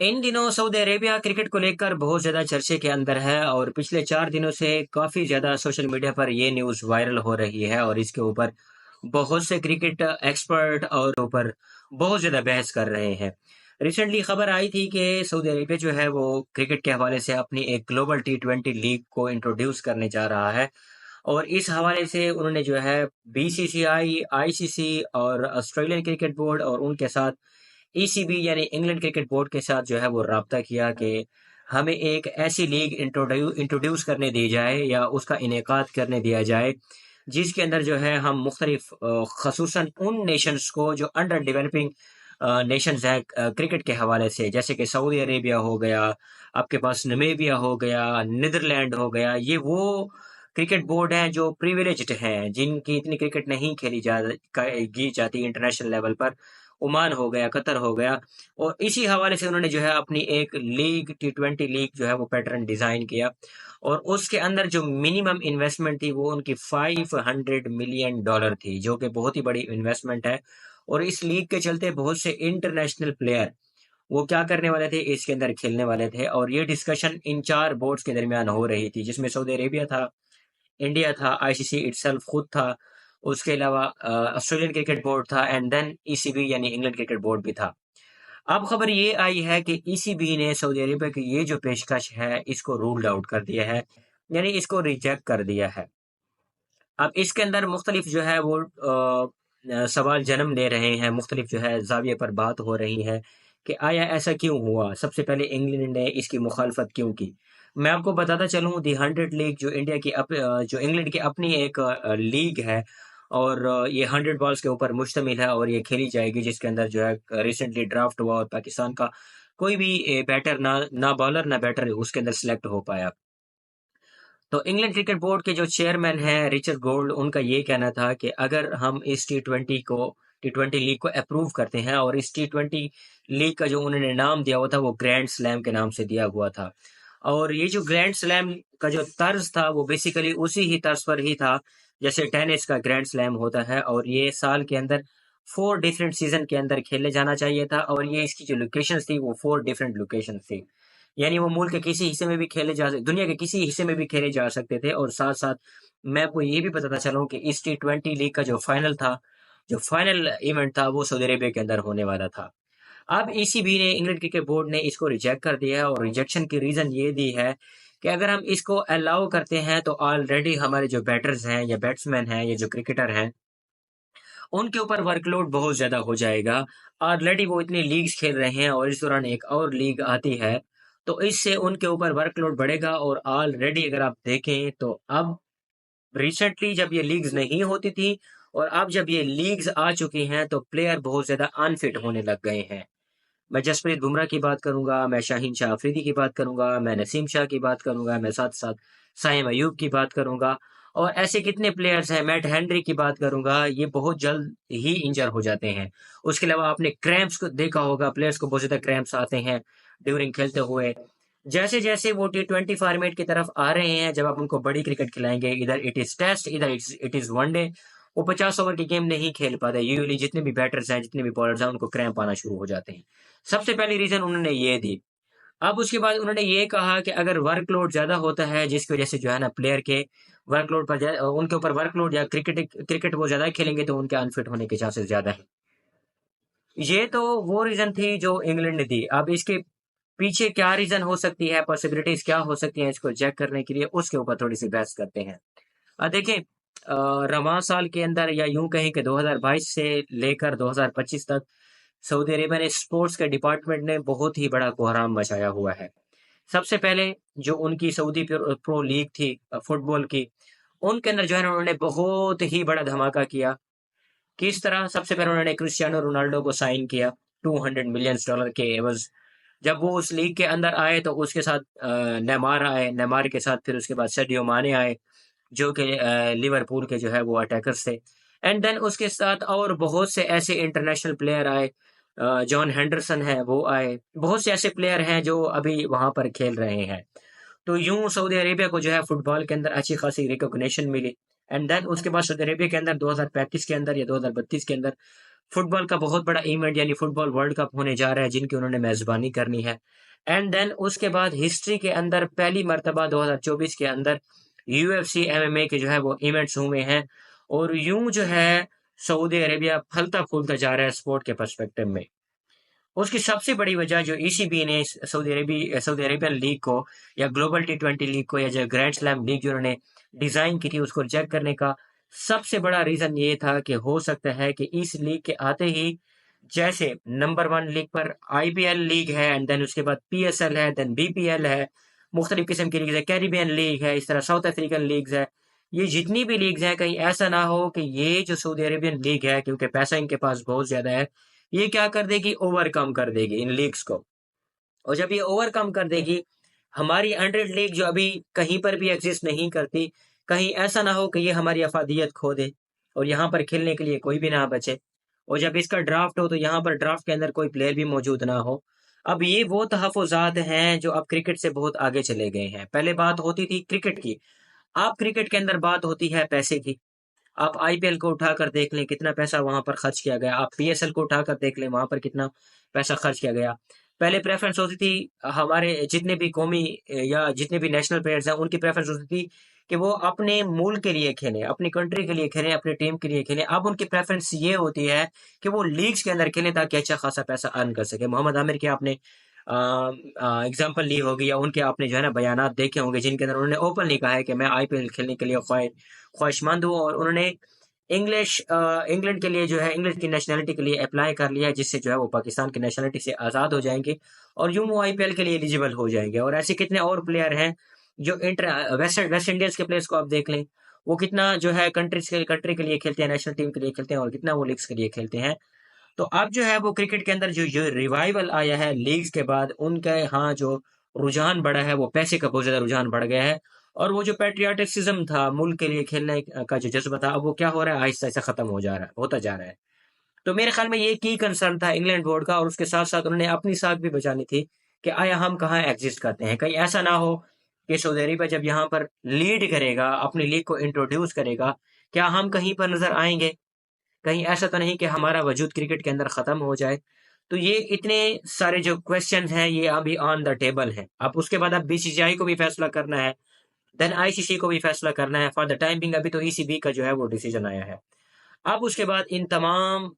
इन दिनों Saudi Arabia cricket को लेकर बहुत ज़्यादा चर्चे के अंदर है और पिछले 4 दिनों से काफ़ी ज़्यादा सोशल मीडिया पर ये न्यूज़ वायरल हो रही है और इसके ऊपर बहुत से क्रिकेट एक्सपर्ट और ऊपर बहुत ज़्यादा बहस कर रहे हैं। रिसेंटली खबर आई थी कि सऊदी अरेबिया जो है वो क्रिकेट के हवाले से अपनी एक ग्लोबल टी20 लीग को इंट्रोड्यूस करने जा रहा है और इस हवाले से उन्होंने जो है बीसीसीआई, आईसीसी और ऑस्ट्रेलियन क्रिकेट बोर्ड और उनके साथ ईसीबी यानी इंग्लैंड क्रिकेट बोर्ड के साथ जो है वो राब्ता किया कि हमें एक ऐसी लीग इंट्रोड्यूस करने दी जाए या उसका इनेकाद करने दिया जाए जिसके अंदर जो है हम मुख्तलिफ खसूसन उन नेशंस को जो अंडर डेवलपिंग नेशंस हैं क्रिकेट के हवाले से, जैसे कि सऊदी अरेबिया हो गया, आपके पास नमीबिया हो गया, नीदरलैंड हो गया, ये वो क्रिकेट बोर्ड हैं जो प्रिविलेज्ड हैं जिनकी इतनी क्रिकेट नहीं खेली की जाती इंटरनेशनल लेवल पर। ओमान हो गया, कतर हो गया और इसी हवाले से उन्होंने जो है अपनी एक लीग टी20 लीग जो है वो पैटर्न डिज़ाइन किया और उसके अंदर जो मिनिमम इन्वेस्टमेंट थी वो उनकी $500 मिलियन थी, जो कि बहुत ही बड़ी इन्वेस्टमेंट है। और इस लीग के चलते बहुत से इंटरनेशनल प्लेयर वो क्या करने वाले थे, इसके अंदर खेलने वाले थे और ये डिस्कशन इन 4 बोर्ड्स के दरमियान हो रही थी, जिसमें सऊदी अरेबिया था, इंडिया था, आईसीसी इटसेल्फ खुद था, उसके अलावा ऑस्ट्रेलियन क्रिकेट बोर्ड था एंड देन ईसीबी यानी इंग्लैंड क्रिकेट बोर्ड भी था। अब खबर ये आई है कि ईसीबी ने सऊदी अरेबिया की ये जो पेशकश है इसको रूल्ड आउट कर दिया है, यानी इसको रिजेक्ट कर दिया है। अब इसके अंदर मुख्तलिफ जो है वो सवाल जन्म ले रहे हैं, मुख्तलिफ जो है ज़ाविये पर बात हो रही है कि आया ऐसा क्यों हुआ? सबसे पहले इंग्लैंड ने इसकी मुखालफत क्यों की? मैं आपको बताता चलूँ दी 100 लीग जो जो इंग्लैंड की अपनी एक लीग है और ये 100 बॉल्स के ऊपर मुश्तमिल है और ये खेली जाएगी जिसके अंदर जो है रिसेंटली ड्राफ्ट हुआ और पाकिस्तान का कोई भी बैटर ना बॉलर ना बैटर उसके अंदर सेलेक्ट हो पाया। तो इंग्लैंड क्रिकेट बोर्ड के जो चेयरमैन हैं रिचर्ड गोल्ड, उनका ये कहना था कि अगर हम इस टी20 लीग को अप्रूव करते हैं और इस टी20 लीग का जो उन्होंने नाम दिया हुआ था वो ग्रैंड स्लैम के नाम से दिया हुआ था और ये जो ग्रैंड स्लैम का जो तर्ज था वो बेसिकली उसी ही तर्ज पर ही था जैसे टेनिस का ग्रैंड स्लैम होता है और ये साल के अंदर 4 डिफरेंट सीजन के अंदर खेले जाना चाहिए था और ये इसकी जो लोकेशंस थी वो 4 डिफरेंट लोकेशंस थी, यानी वो मुल्क के किसी हिस्से में भी खेले जा सकते, दुनिया के किसी हिस्से में भी खेले जा सकते थे और साथ-साथ मैं आपको ये भी बताता चलूँ कि इस टी20 लीग का जो फाइनल था, जो फाइनल इवेंट था वो सऊदी अरेबिया के अंदर होने वाला था। अब ईसीबी ने इंग्लैंड क्रिकेट बोर्ड ने इसको रिजेक्ट कर दिया है और रिजेक्शन की रीज़न ये दी है कि अगर हम इसको अलाउ करते हैं तो ऑलरेडी हमारे जो बैटर्स हैं या बैट्समैन हैं या जो क्रिकेटर हैं, उनके ऊपर वर्कलोड बहुत ज़्यादा हो जाएगा। ऑलरेडी वो इतनी लीग्स खेल रहे हैं और इस दौरान एक और लीग आती है, तो इससे उनके ऊपर वर्कलोड बढ़ेगा और ऑलरेडी अगर आप देखें तो अब रिसेंटली जब ये लीग्स नहीं होती थी और अब जब ये लीग्स आ चुकी हैं, तो प्लेयर बहुत ज़्यादा अनफिट होने लग गए हैं। मैं जसप्रीत बुमराह की बात करूँगा, मैं शाहीन शाह अफरीदी की बात करूँगा, मैं नसीम शाह की बात करूँगा, मैं साथ-साथ साइम अयूब की बात करूँगा और ऐसे कितने प्लेयर्स हैं, मैट हेनरी की बात करूँगा, ये बहुत जल्द ही इंजर हो जाते हैं। उसके अलावा आपने क्रैम्प्स को देखा होगा, प्लेयर्स को बहुत ज़्यादा क्रैम्प्स आते हैं ड्यूरिंग खेलते हुए। जैसे-जैसे वो टी20 फॉर्मेट की तरफ आ रहे हैं, जब आप उनको बड़ी क्रिकेट खिलाएँगे, इधर इट इज़ टेस्ट, इधर इट इज़ वनडे, वो 50 ओवर की गेम नहीं खेल पाते। यूजुअली जितने भी बैटर्स हैं, जितने भी बॉलर्स हैं, उनको क्रैम्प आना शुरू हो जाते हैं। सबसे पहली रीज़न उन्होंने ये दी। अब उसके बाद उन्होंने ये कहा कि अगर वर्कलोड ज़्यादा होता है, जिसकी वज़ह से जो है ना प्लेयर के उनके ऊपर वर्कलोड या क्रिकेट वो ज़्यादा खेलेंगे, तो उनके अनफिट होने के चांसेस ज़्यादा हैं। ये तो वो रीज़न थी जो इंग्लैंड ने दी। अब इसके पीछे क्या रीज़न हो सकती है, पॉसिबिलिटीज़ क्या हो सकती हैं इसको चेक करने के लिए, उसके ऊपर थोड़ी-सी बहस करते हैं। देखें रवां साल के अंदर या यूँ कहें कि 2022 से लेकर 2025 तक सऊदी अरेबिया ने स्पोर्ट्स के डिपार्टमेंट ने बहुत ही बड़ा कोहराम मचाया हुआ है। सबसे पहले जो उनकी सऊदी प्रो लीग थी फुटबॉल की, उनके अंदर जो है ना उन्होंने बहुत ही बड़ा धमाका किया। किस तरह? सबसे पहले उन्होंने क्रिस्टियानो रोनाल्डो को साइन किया $200 मिलियन के एवज़। जब वो उस लीग के अंदर आए तो उसके साथ नेमार आए, नेमार के साथ फिर उसके बाद सैडियो माने आए, जो कि लिवरपूल के जो है वो अटैकर्स थे। एंड देन उसके साथ और बहुत से ऐसे इंटरनेशनल प्लेयर आए, जॉन हेंडरसन है वो आए, बहुत से ऐसे प्लेयर हैं जो अभी वहाँ पर खेल रहे हैं। तो यूँ सऊदी अरेबिया को जो है फुटबॉल के अंदर अच्छी खासी रिकॉग्निशन मिली एंड देन उसके बाद सऊदी अरेबिया के अंदर 2035 के अंदर या 2032 के अंदर फुटबॉल का बहुत बड़ा इवेंट यानी फुटबॉल वर्ल्ड कप होने जा रहा है जिनकी उन्होंने मेज़बानी करनी है। एंड देन उसके बाद हिस्ट्री के अंदर पहली मर्तबा 2024 के अंदर यूएफसी एमएमए के जो है वो इवेंट्स हुए हैं और यूं जो है सऊदी अरेबिया फलता फूलता जा रहा है स्पोर्ट के पर्सपेक्टिव में। उसकी सबसे बड़ी वजह जो ईसीबी ने सऊदी अरेबियन लीग को या ग्लोबल टी20 लीग को या जो ग्रैंड स्लैम लीग जो उन्होंने डिजाइन की थी उसको रिजेक्ट करने का सबसे बड़ा रीजन ये था कि हो सकता है कि इस लीग के आते ही जैसे नंबर वन लीग पर आईपीएल लीग है एंड देन उसके बाद पीएसएल है देन बीपीएल है, मुख्तलिफ किस्म की लीग है, कैरिबियन लीग है, इस तरह साउथ अफ्रीकन लीग्स है। ये जितनी भी लीग्स हैं कहीं ऐसा ना हो कि ये जो सऊदी अरेबियन लीग है क्योंकि पैसा इनके पास बहुत ज्यादा है, ये क्या कर देगी, ओवरकम कर देगी इन लीग्स को। और जब ये ओवरकम कर देगी, हमारी अंडर लीग जो अभी कहीं पर भी एग्जिस्ट नहीं करती, कहीं ऐसा ना हो कि ये हमारी अफादियत खो दे और यहाँ पर खेलने के लिए कोई भी ना बचे। और जब इसका ड्राफ्ट हो तो यहाँ पर ड्राफ्ट के अंदर कोई प्लेयर भी मौजूद ना हो। अब ये वो तहफ़्फ़ुज़ात हैं जो अब क्रिकेट से बहुत आगे चले गए हैं। पहले बात होती थी क्रिकेट की, अब क्रिकेट के अंदर बात होती है पैसे की। आप आईपीएल को उठाकर देख लें कितना पैसा वहां पर खर्च किया गया, आप पीएसएल को उठाकर देख लें वहां पर कितना पैसा खर्च किया गया। पहले प्रेफरेंस होती थी हमारे जितने भी कौमी या जितने भी नेशनल प्लेयर्स हैं उनकी प्रेफरेंस होती थी कि वो अपने मुल्क के लिए खेलें, अपनी कंट्री के लिए खेलें, अपनी टीम के लिए खेलें। अब उनकी प्रेफरेंस ये होती है कि वो लीग्स के अंदर खेलें ताकि अच्छा खासा पैसा अर्न कर सके। मोहम्मद आमिर के आपने एग्जाम्पल ली होगी या उनके आपने जो है ना बयानात देखे होंगे जिनके अंदर उन्होंने ओपनली कहा है कि मैं आईपीएल खेलने के लिए ख्वाहिशमंद हूँ और उन्होंने इंग्लैंड के लिए जो है इंग्लैंड की नेशनलिटी के लिए अप्लाई कर लिया है जिससे जो है वो पाकिस्तान की नेशनलिटी से आज़ाद हो जाएंगे और यूं वो आईपीएल के लिए एलिजिबल हो जाएंगे। और ऐसे कितने और प्लेयर हैं जो वेस्ट इंडीज के प्लेयर्स को आप देख लें, वो कितना जो है कंट्री के लिए खेलते हैं, नेशनल टीम के लिए खेलते हैं और कितना वो लीग्स के लिए खेलते हैं। तो अब जो है वो क्रिकेट के अंदर जो रिवाइवल आया है लीग्स के बाद, उनका यहाँ जो रुझान बढ़ा है वो पैसे का बहुत ज्यादा रुझान बढ़ गया है। और वो जो पैट्रियाटिसिज्म था, मुल्क के लिए खेलने का जो जज्बा था, अब वो क्या हो रहा है, आहिस्ता आहिस्ता खत्म हो जा रहा है, होता जा रहा है। तो मेरे ख्याल में ये की कंसर्न था इंग्लैंड बोर्ड का और उसके साथ साथ उन्होंने अपनी साख भी बचानी थी कि आया हम कहाँ एग्जिस्ट करते हैं। कहीं ऐसा ना हो कि सऊदी अरेबिया जब यहाँ पर लीड करेगा, अपनी लीग को इंट्रोड्यूस करेगा, क्या हम कहीं पर नजर आएंगे? कहीं ऐसा तो नहीं कि हमारा वजूद क्रिकेट के अंदर खत्म हो जाए। तो ये इतने सारे जो क्वेश्चंस हैं ये अभी ऑन द टेबल हैं। अब उसके बाद अब बीसीसीआई को भी फैसला करना है, देन आईसीसी को भी फैसला करना है। फॉर द टाइम बिंग अभी तो ईसीबी का जो है वो डिसीजन आया है। अब उसके बाद इन तमाम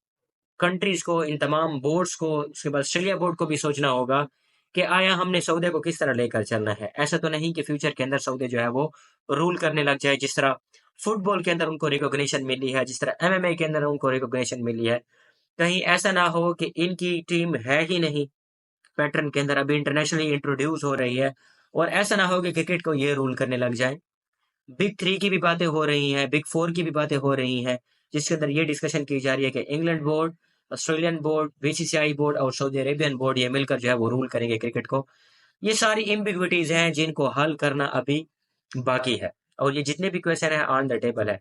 कंट्रीज को, इन तमाम बोर्ड्स को, उसके बाद ऑस्ट्रेलिया बोर्ड को भी सोचना होगा कि आया हमने सऊदी को किस तरह लेकर चलना है। ऐसा तो नहीं कि फ्यूचर के अंदर सऊदी जो है वो रूल करने लग जाए, जिस तरह फुटबॉल के अंदर उनको रिकॉग्निशन मिली है, जिस तरह एमएमए के अंदर उनको रिकॉग्निशन मिली है। कहीं ऐसा ना हो कि इनकी टीम है ही नहीं पैटर्न के अंदर, अभी इंटरनेशनली इंट्रोड्यूस हो रही है और ऐसा ना हो कि क्रिकेट को ये रूल करने लग जाए। बिग थ्री की भी बातें हो रही हैं, बिग फोर की भी बातें हो रही हैं, जिसके अंदर ये डिस्कशन की जा रही है कि England board, Australian board, BCCI board और सऊदी अरेबियन बोर्ड ये मिलकर जो है वो रूल करेंगे क्रिकेट को। ये सारी एम्बिग्विटीज हैं जिनको हल करना अभी बाकी है और ये जितने भी क्वेश्चन है ऑन द टेबल है।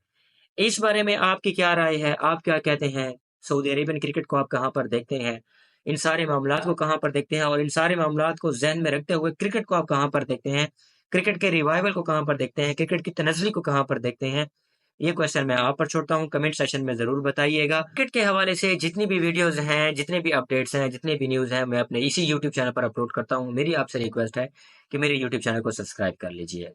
इस बारे में आपकी क्या राय है? आप क्या कहते हैं? सऊदी अरेबियन क्रिकेट को आप कहाँ पर देखते हैं? इन सारे मामलात को कहाँ पर देखते हैं? और इन सारे मामलात को ज़हन में रखते हुए क्रिकेट को आप कहाँ पर देखते हैं? क्रिकेट के रिवाइवल को कहाँ पर देखते हैं? क्रिकेट की तनज़्ज़ुली को कहाँ पर देखते हैं? ये क्वेश्चन मैं आप पर छोड़ता हूँ, कमेंट सेक्शन में ज़रूर बताइएगा। क्रिकेट के हवाले से जितनी भी वीडियोज़ हैं, जितने भी अपडेट्स हैं, जितने भी न्यूज़ हैं, मैं अपने इसी यूट्यूब चैनल पर अपलोड करता हूँ। मेरी आपसे रिक्वेस्ट है कि मेरे यूट्यूब चैनल को सब्सक्राइब कर लीजिए।